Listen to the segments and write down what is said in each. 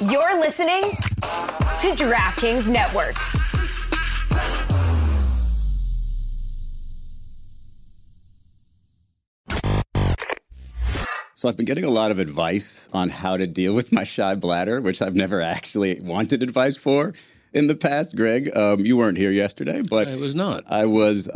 You're listening to DraftKings Network. So I've been getting a lot of advice on how to deal with my shy bladder, which I've never actually wanted advice for in the past. Greg, you weren't here yesterday, but I was not. I was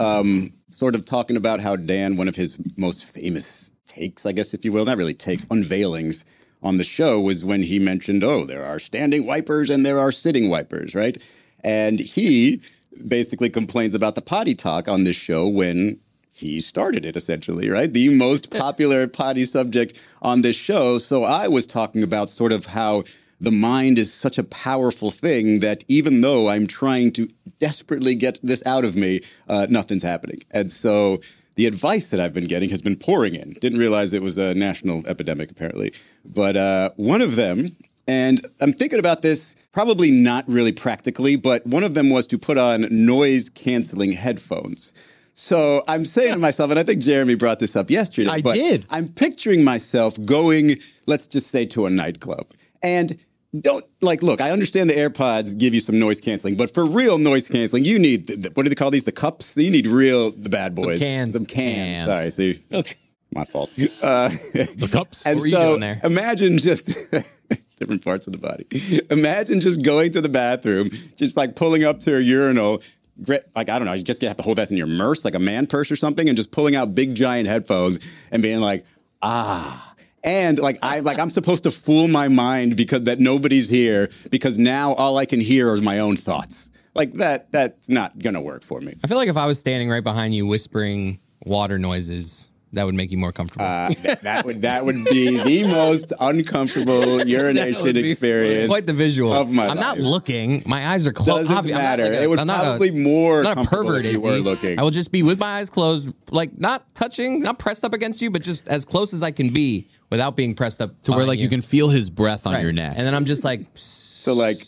sort of talking about how Dan, one of his most famous takes, I guess, if you will, not really takes, unveilings on the show was when he mentioned, oh, there are standing wipers and there are sitting wipers, right? And he basically complains about the potty talk on this show when he started it, essentially, right? The most popular potty subject on this show. So I was talking about sort of how the mind is such a powerful thing that even though I'm trying to desperately get this out of me, nothing's happening. And so the advice that I've been getting has been pouring in. Didn't realize it was a national epidemic, apparently. But one of them, and I'm thinking about this probably not really practically, but one of them was to put on noise-canceling headphones. So I'm saying to myself, and I think Jeremy brought this up yesterday. I did. I'm picturing myself going, let's just say, to a nightclub. And look, I understand the AirPods give you some noise canceling, but for real noise canceling, you need, what do they call these? The cups? You need the bad boys. Some cans. Sorry, see. Okay. My fault. The cups? And What were you so doing there? imagine just different parts of the body. Imagine just going to the bathroom, just like pulling up to a urinal, like, I don't know, you just have to hold that in your purse, like a man purse or something, and just pulling out big giant headphones and being like, ah. And I'm supposed to fool my mind because that nobody's here because now all I can hear are my own thoughts. Like that's not gonna work for me. I feel like if I was standing right behind you whispering water noises, that would make you more comfortable. That would be the most uncomfortable urination experience. Quite the visual of my I'm life. not looking. My eyes are closed. Doesn't matter. It would probably more not a comfortable pervert, if you is were he? looking. I will just be with my eyes closed, like not touching, not pressed up against you, but just as close as I can be without being pressed up to where like you can feel his breath on Right. your neck. And then I'm just like, So like,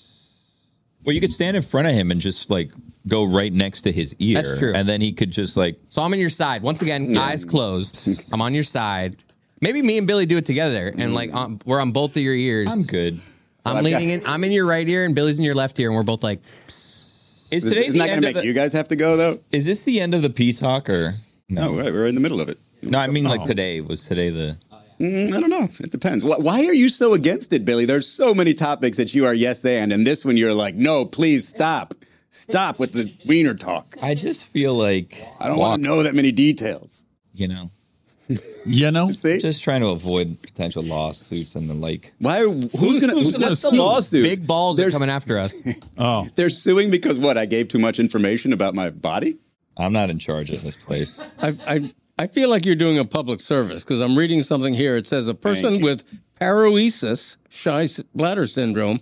Well, you could stand in front of him and just like go right next to his ear. That's true. And then he could just like, so I'm on your side. Once again, eyes closed. I'm on your side. Maybe me and Billy do it together and like we're on both of your ears. I'm good. I'm leaning in. I'm in your right ear and Billy's in your left ear and we're both like, Is isn't today that the going end to of make the, you guys have to go though? Is this the end of the P talk or No, right, we're in the middle of it. No, I mean like today. Was today the... I don't know. It depends. Why are you so against it, Billy? There's so many topics that you are yes and this one you're like, no, please stop. Stop with the wiener talk. I just feel like... I don't want to know that many details. You know, you know? See? just trying to avoid potential lawsuits and the like. Who's gonna sue? lawsuit? Big balls are coming after us. Oh. They're suing because what? I gave too much information about my body? I'm not in charge of this place. I feel like you're doing a public service because I'm reading something here. It says a person with paroesis, shy bladder syndrome,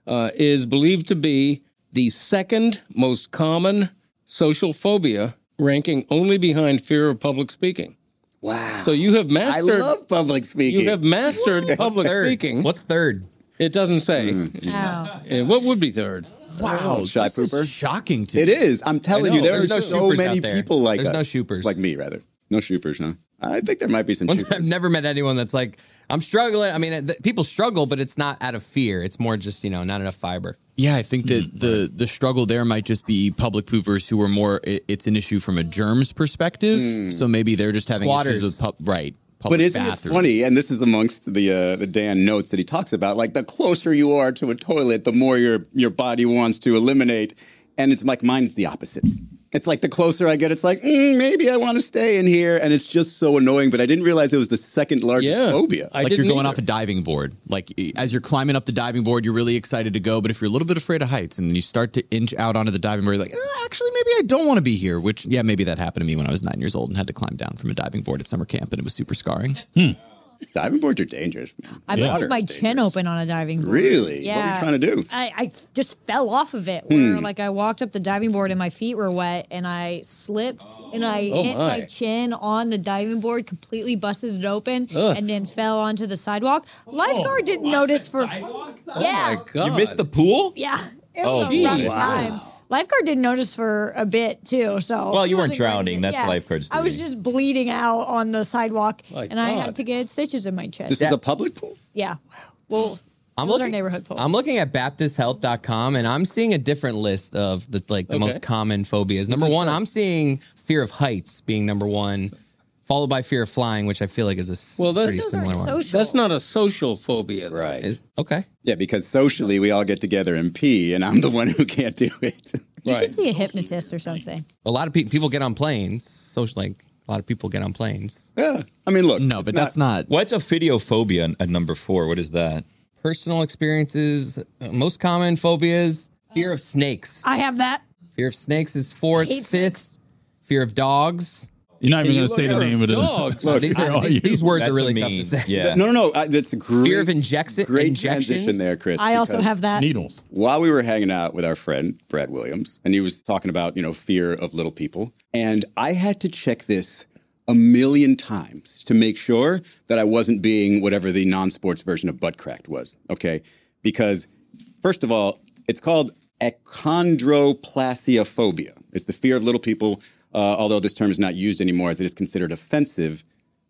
is believed to be the second most common social phobia, ranking only behind fear of public speaking. Wow. So you have mastered. I love public speaking. You have mastered public speaking. What's third? It doesn't say. What would be third? Wow, shy This pooper. is shocking to me. It is. I'm telling you, there are There's no so shoopers many out there. people like There's no us. shoopers. Like me, rather. No shoopers, huh? I think there might be some shoopers. I've never met anyone that's like, I'm struggling. I mean, people struggle, but it's not out of fear. It's more just, not enough fiber. Yeah, I think that the struggle there might just be public poopers who are more, it's an issue from a germs perspective. So maybe they're just having Squatters. issues with, public But isn't bathrooms. it funny, and this is amongst the Dan notes that he talks about, like the closer you are to a toilet, the more your body wants to eliminate. And it's like mine's the opposite. It's like the closer I get, it's like, maybe I want to stay in here. And it's just so annoying. But I didn't realize it was the second largest phobia. I Like you're didn't going either. off a diving board. Like as you're climbing up the diving board, you're really excited to go. But if you're a little bit afraid of heights and then you start to inch out onto the diving board, you're like, actually, maybe I don't want to be here. Which, yeah, maybe that happened to me when I was 9 years old and had to climb down from a diving board at summer camp. And it was super scarring. Diving boards are dangerous. I busted my chin open on a diving board. Really? Yeah. What were you trying to do? I just fell off of it. Where like I walked up the diving board and my feet were wet and I slipped and I hit my chin on the diving board, completely busted it open, and then fell onto the sidewalk. Lifeguard didn't notice for yeah. Oh my God. You missed the pool? Yeah. It was a rough time. Lifeguard didn't notice for a bit too, so Well, you it weren't wasn't great. drowning. That's lifeguards I was duty. just bleeding out on the sidewalk, My and I God. had to get stitches in my chest. This is a public pool? Yeah. Well, Those are neighborhood polls. I'm looking at BaptistHealth.com and I'm seeing a different list of the most common phobias. Number one, I'm seeing fear of heights being number one, followed by fear of flying, which I feel like is a pretty similar one. Social. That's not a social phobia, though. Right. Okay. Yeah, because socially we all get together and pee, and I'm the one who can't do it. You should see a hypnotist or something. A lot of people get on planes. A lot of people get on planes. Yeah. I mean, look. No, but that's not. What's ophidiophobia at number 4? What is that? Personal experiences, most common phobias, fear of snakes. I have that. Fear of snakes is 4th, Hate 5th. snakes. Fear of dogs. You're not even going to say the name of the dogs. Look, these words are really tough to say. Yeah. No. That's a great, Fear of great injections. transition there, Chris. I also because have that. needles. While we were hanging out with our friend, Brad Williams, and he was talking about, fear of little people, and I had to check this a million times to make sure that I wasn't being whatever the non-sports version of butt cracked was, okay? Because, first of all, it's called achondroplasiophobia. It's the fear of little people, although this term is not used anymore as it is considered offensive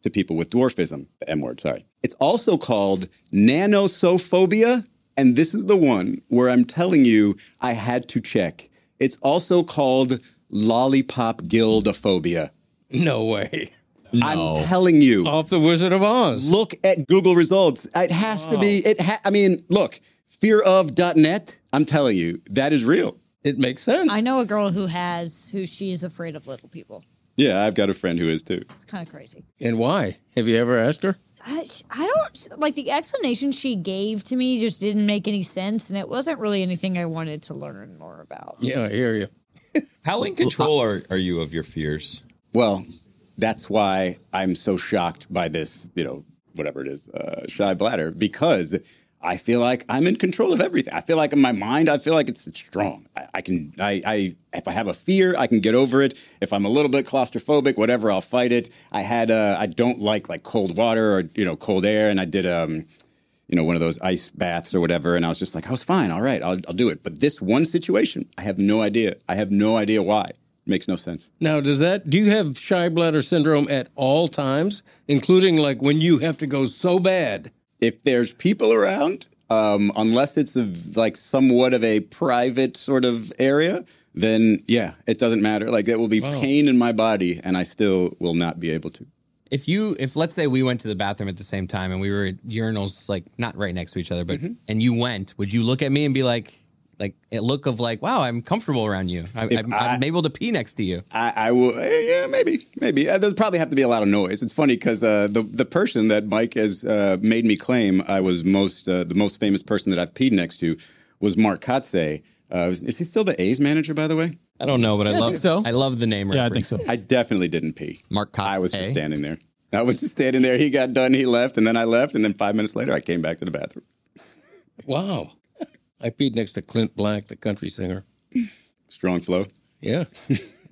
to people with dwarfism. The M word, sorry. It's also called nanosophobia, and this is the one where I'm telling you I had to check. It's also called lollipop gildophobia. No way. No. I'm telling you. Off the Wizard of Oz. Look at Google results. It has to be. Look, fearof.net. I'm telling you, that is real. It makes sense. I know a girl who she is afraid of little people. Yeah, I've got a friend who is too. It's kind of crazy. And why? Have you ever asked her? I don't like the explanation she gave to me just didn't make any sense, and it wasn't really anything I wanted to learn more about. Yeah, I hear you. How in control are you of your fears? Well, that's why I'm so shocked by this, whatever it is, shy bladder, because I feel like I'm in control of everything. I feel like in my mind, I feel like it's strong. If I have a fear, I can get over it. If I'm a little bit claustrophobic, whatever, I'll fight it. I don't like cold water or, cold air. And I did, one of those ice baths or whatever. And I was just like, I was fine. All right, I'll do it. But this one situation, I have no idea. I have no idea why. Makes no sense. Now, do you have shy bladder syndrome at all times, including when you have to go so bad? If there's people around, unless it's somewhat of a private sort of area, then yeah, it doesn't matter. There will be pain in my body, and I still will not be able to. If let's say we went to the bathroom at the same time and we were at urinals not right next to each other, but and you went, would you look at me and be like a look of wow, I'm comfortable around you. I'm able to pee next to you. I will. Yeah, maybe. There'll probably have to be a lot of noise. It's funny because the person that Mike has made me claim I was the most famous person that I've peed next to was Mark Kotze. Is he still the A's manager, by the way? I don't know, but I think so. I love the name. Yeah, I think so. I definitely didn't pee. Mark Kotze. I was just standing there. I was just standing there. He got done. He left, and then I left, and then 5 minutes later, I came back to the bathroom. Wow. I peed next to Clint Black, the country singer. Strong flow. Yeah,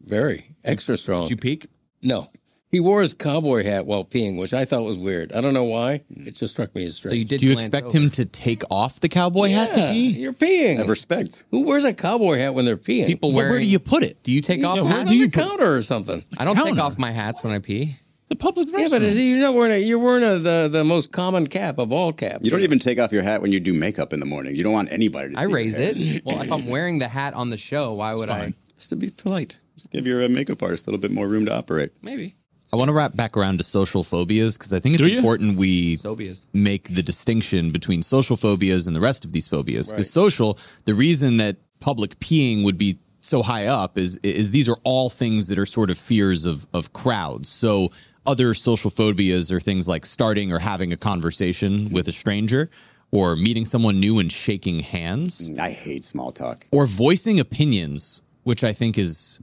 very. Extra strong. Did you peek? No. He wore his cowboy hat while peeing, which I thought was weird. I don't know why. It just struck me as strange. So you did. Do you glance expect over. him to take off the cowboy hat to pee? You're peeing. I have respect. Who wears a cowboy hat when they're peeing? People But where wearing? do you put it? Do you take off Put hats? it on the counter or something. I don't take Counter. off my hats when I pee. It's a public restroom. Yeah, but you're not wearing you're wearing the most common cap of all caps. You don't even take off your hat when you do makeup in the morning. You don't want anybody to see I your raise hair. it. Well, if I'm wearing the hat on the show, why would I? Just to be polite. Just give your makeup artist a little bit more room to operate. Maybe. I want to wrap back around to social phobias because I think it's Do you? important we Phobias. make the distinction between social phobias and the rest of these phobias. Because social, the reason that public peeing would be so high up is these are all things that are sort of fears of crowds. So other social phobias are things like starting or having a conversation with a stranger, or meeting someone new and shaking hands, I hate small talk. or voicing opinions, which I think that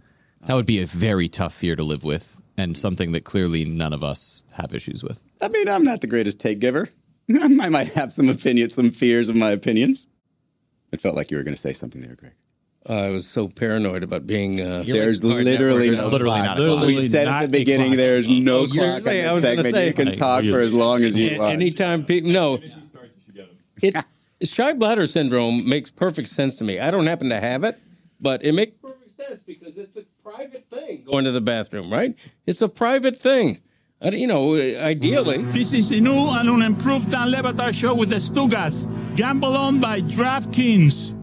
would be a very tough fear to live with, and something that clearly none of us have issues with. I mean, I'm not the greatest take giver. I might have some fears of my opinions. It felt like you were going to say something there, Greg. I was so paranoid about being. There's literally no literally clock. not a clock. We said at the beginning, there's no clock on I this was gonna segment. say- You can talk for as long as you want. Anytime people shy bladder syndrome makes perfect sense to me. I don't happen to have it, but it makes perfect sense because it's a private thing going to the bathroom, right? It's a private thing. Ideally. This is the new and unimproved Dan Le Batard show with the Stugotz. Gamble on by DraftKings.